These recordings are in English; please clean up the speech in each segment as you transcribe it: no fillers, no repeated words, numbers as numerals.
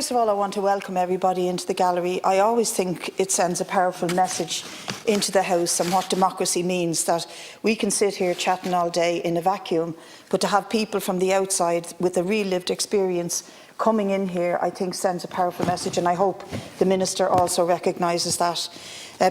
First of all, I want to welcome everybody into the gallery. I always think it sends a powerful message into the House and what democracy means, that we can sit here chatting all day in a vacuum, but to have people from the outside with a real lived experience coming in here, I think sends a powerful message, and I hope the Minister also recognises that.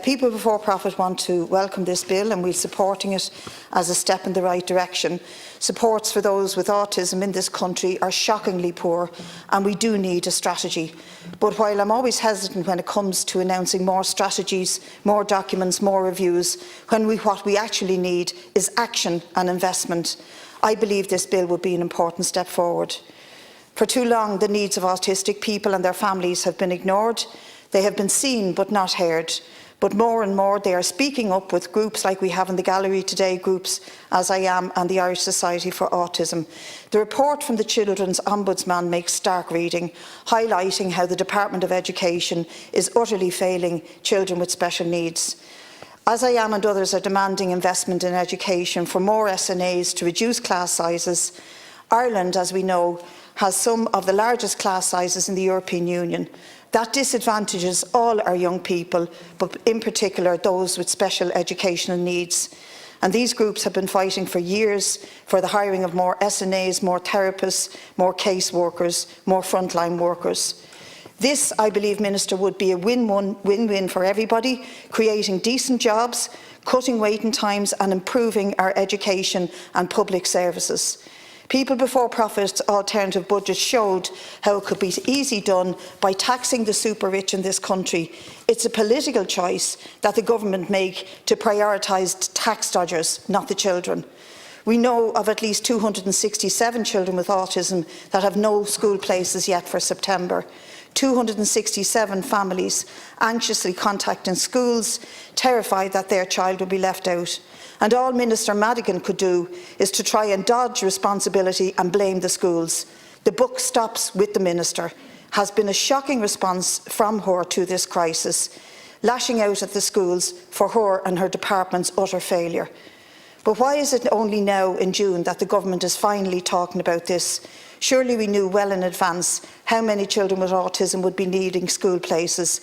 People Before Profit want to welcome this bill, and we're supporting it as a step in the right direction. Supports for those with autism in this country are shockingly poor, and we do need a strategy. But while I'm always hesitant when it comes to announcing more strategies, more documents, more reviews, what we actually need is action and investment, I believe this bill would be an important step forward. For too long, the needs of autistic people and their families have been ignored. They have been seen but not heard. But more and more they are speaking up with groups like we have in the gallery today, groups as I Am and the Irish Society for Autism. The report from the Children's Ombudsman makes stark reading, highlighting how the Department of Education is utterly failing children with special needs. As I Am and others are demanding investment in education for more SNAs to reduce class sizes, Ireland, as we know, has some of the largest class sizes in the European Union. That disadvantages all our young people, but in particular those with special educational needs. And these groups have been fighting for years for the hiring of more SNAs, more therapists, more caseworkers, more frontline workers. This, I believe, Minister, would be a win-win for everybody, creating decent jobs, cutting waiting times and improving our education and public services. People Before Profit's alternative budget showed how it could be easily done by taxing the super rich in this country. It's a political choice that the government make to prioritise tax dodgers, not the children. We know of at least 267 children with autism that have no school places yet for September. 267 families anxiously contacting schools, terrified that their child will be left out. And all Minister Madigan could do is to try and dodge responsibility and blame the schools. The buck stops with the Minister. Has been a shocking response from her to this crisis, lashing out at the schools for her and her department's utter failure. But why is it only now in June that the government is finally talking about this? Surely we knew well in advance how many children with autism would be needing school places,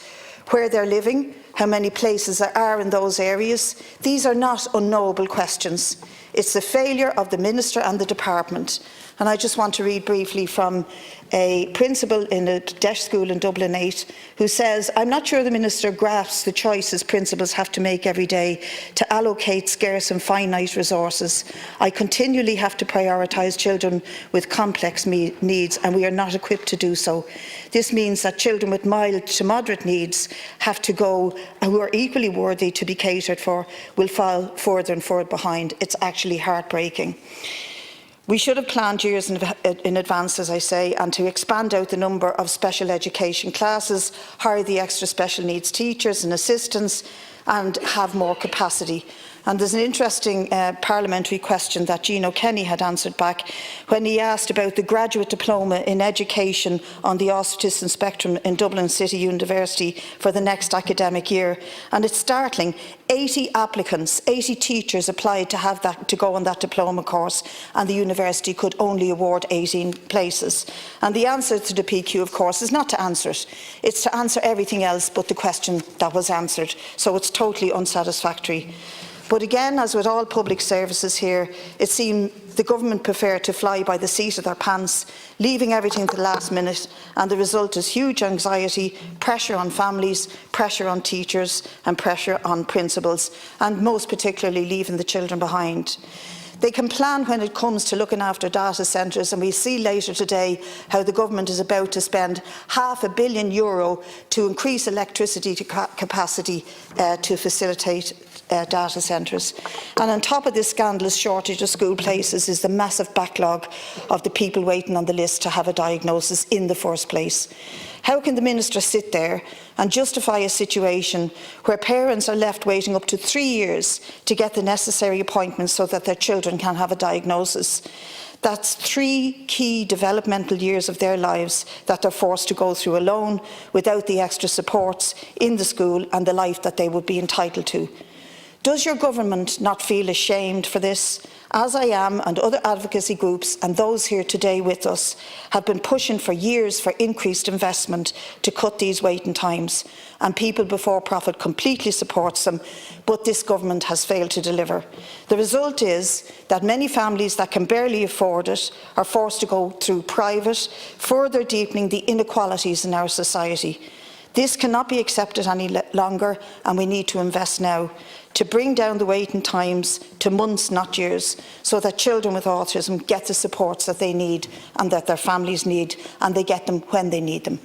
where they're living, how many places there are in those areas. These are not unknowable questions. It's the failure of the Minister and the Department. And I just want to read briefly from a principal in a deaf school in Dublin 8 who says, "I'm not sure the Minister grasps the choices principals have to make every day to allocate scarce and finite resources. I continually have to prioritise children with complex needs, and we are not equipped to do so. This means that children with mild to moderate needs have to go, who are equally worthy to be catered for, will fall further and further behind." It's actually heartbreaking. We should have planned years in advance, as I say, and to expand out the number of special education classes, hire the extra special needs teachers and assistants, and have more capacity. And there's an interesting parliamentary question that Gino Kenny had answered back when he asked about the graduate diploma in education on the autism spectrum in Dublin City University for the next academic year. And it's startling, 80 applicants, 80 teachers applied to have that, to go on that diploma course, and the university could only award 18 places. And the answer to the PQ, of course, is not to answer it. It's to answer everything else but the question that was answered. So it's totally unsatisfactory. But again, as with all public services here, it seems the government prefer to fly by the seat of their pants, leaving everything to the last minute, and the result is huge anxiety, pressure on families, pressure on teachers and pressure on principals, and most particularly leaving the children behind. They can plan when it comes to looking after data centres, and we see later today how the government is about to spend €500 million to increase electricity capacity to facilitate data centres. And on top of this scandalous shortage of school places is the massive backlog of the people waiting on the list to have a diagnosis in the first place. How can the Minister sit there and justify a situation where parents are left waiting up to 3 years to get the necessary appointments so that their children can have a diagnosis? That's 3 key developmental years of their lives that they're forced to go through alone, without the extra supports in the school and the life that they would be entitled to. Does your government not feel ashamed for this? As I am, and other advocacy groups and those here today with us have been pushing for years for increased investment to cut these waiting times, and People Before Profit completely supports them, but this government has failed to deliver. The result is that many families that can barely afford it are forced to go through private, further deepening the inequalities in our society. This cannot be accepted any longer, and we need to invest now to bring down the waiting times to months, not years, so that children with autism get the supports that they need and that their families need, and they get them when they need them.